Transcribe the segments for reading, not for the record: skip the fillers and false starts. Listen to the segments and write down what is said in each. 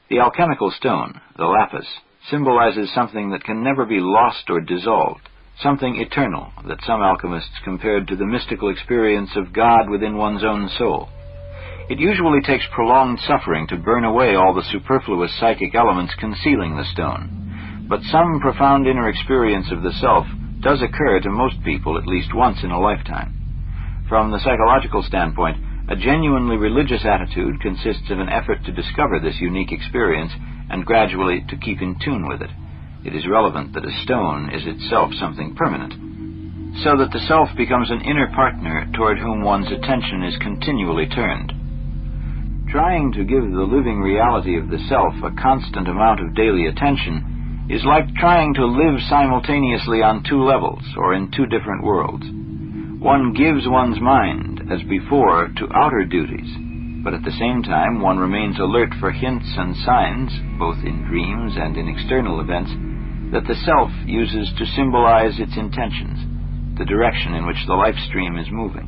The alchemical stone, the lapis, symbolizes something that can never be lost or dissolved, something eternal that some alchemists compared to the mystical experience of God within one's own soul. It usually takes prolonged suffering to burn away all the superfluous psychic elements concealing the stone, but some profound inner experience of the self does occur to most people at least once in a lifetime. From the psychological standpoint, a genuinely religious attitude consists of an effort to discover this unique experience and gradually to keep in tune with it. It is relevant that a stone is itself something permanent, so that the self becomes an inner partner toward whom one's attention is continually turned. Trying to give the living reality of the self a constant amount of daily attention is like trying to live simultaneously on two levels or in two different worlds. One gives one's mind, as before, to outer duties, but at the same time one remains alert for hints and signs, both in dreams and in external events, that the self uses to symbolize its intentions, the direction in which the life stream is moving.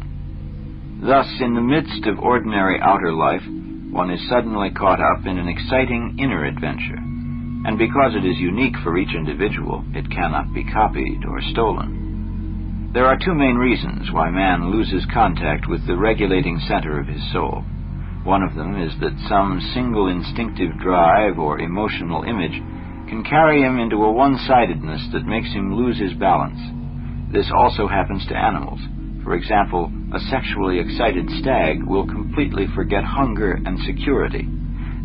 Thus, in the midst of ordinary outer life, one is suddenly caught up in an exciting inner adventure, and because it is unique for each individual, it cannot be copied or stolen. There are two main reasons why man loses contact with the regulating center of his soul. One of them is that some single instinctive drive or emotional image can carry him into a one-sidedness that makes him lose his balance. This also happens to animals. For example, a sexually excited stag will completely forget hunger and security.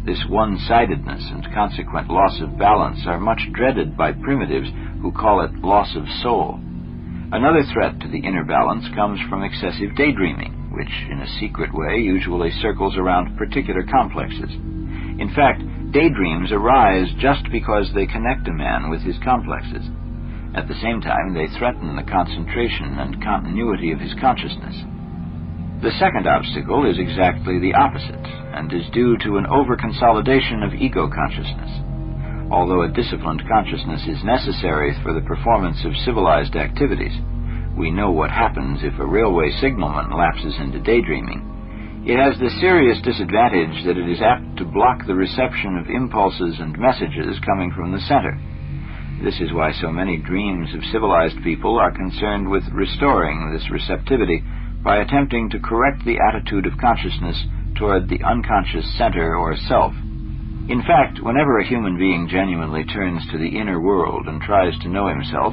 This one-sidedness and consequent loss of balance are much dreaded by primitives who call it loss of soul. Another threat to the inner balance comes from excessive daydreaming, which in a secret way usually circles around particular complexes. In fact, daydreams arise just because they connect a man with his complexes. At the same time, they threaten the concentration and continuity of his consciousness. The second obstacle is exactly the opposite, and is due to an over-consolidation of ego consciousness. Although a disciplined consciousness is necessary for the performance of civilized activities, we know what happens if a railway signalman lapses into daydreaming. It has the serious disadvantage that it is apt to block the reception of impulses and messages coming from the center. This is why so many dreams of civilized people are concerned with restoring this receptivity by attempting to correct the attitude of consciousness toward the unconscious center or self. In fact, whenever a human being genuinely turns to the inner world and tries to know himself,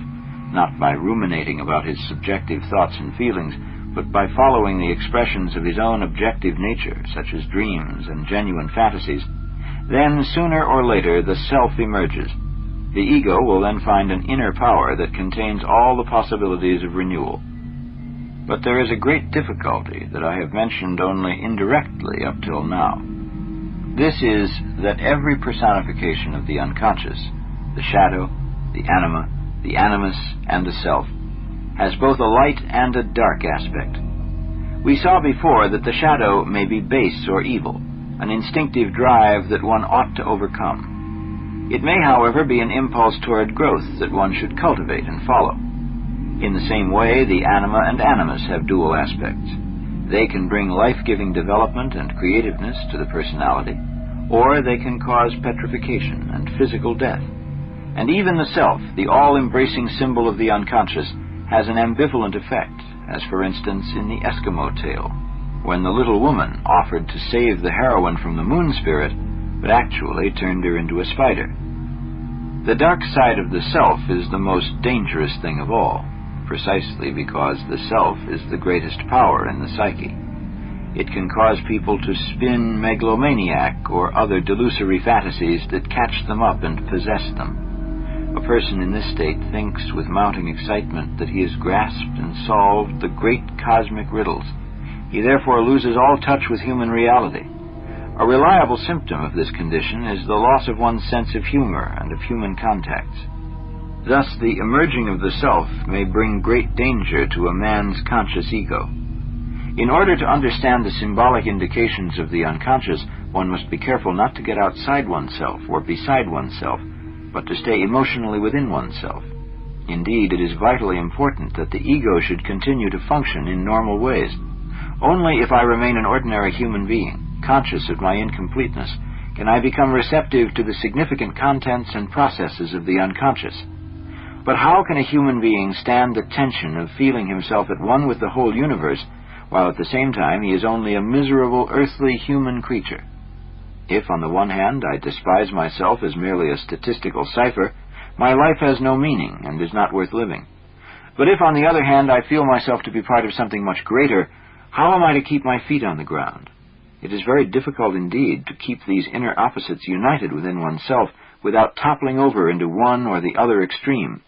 not by ruminating about his subjective thoughts and feelings, but by following the expressions of his own objective nature, such as dreams and genuine fantasies, then sooner or later the self emerges. The ego will then find an inner power that contains all the possibilities of renewal. But there is a great difficulty that I have mentioned only indirectly up till now. This is that every personification of the unconscious, the shadow, the anima, the animus, and the self, has both a light and a dark aspect. We saw before that the shadow may be base or evil, an instinctive drive that one ought to overcome. It may, however, be an impulse toward growth that one should cultivate and follow. In the same way, the anima and animus have dual aspects. They can bring life-giving development and creativeness to the personality, or they can cause petrification and physical death. And even the self, the all-embracing symbol of the unconscious, has an ambivalent effect, as for instance in the Eskimo tale, when the little woman offered to save the heroine from the moon spirit, but actually turned her into a spider. The dark side of the self is the most dangerous thing of all, precisely because the self is the greatest power in the psyche. It can cause people to spin megalomaniac or other delusory fantasies that catch them up and possess them. A person in this state thinks with mounting excitement that he has grasped and solved the great cosmic riddles. He therefore loses all touch with human reality. A reliable symptom of this condition is the loss of one's sense of humor and of human contacts. Thus, the emerging of the self may bring great danger to a man's conscious ego. In order to understand the symbolic indications of the unconscious, one must be careful not to get outside oneself or beside oneself, but to stay emotionally within oneself. Indeed, it is vitally important that the ego should continue to function in normal ways. Only if I remain an ordinary human being, conscious of my incompleteness, can I become receptive to the significant contents and processes of the unconscious. But how can a human being stand the tension of feeling himself at one with the whole universe, while at the same time he is only a miserable earthly human creature? If, on the one hand, I despise myself as merely a statistical cipher, my life has no meaning and is not worth living. But if, on the other hand, I feel myself to be part of something much greater, how am I to keep my feet on the ground? It is very difficult indeed to keep these inner opposites united within oneself without toppling over into one or the other extreme.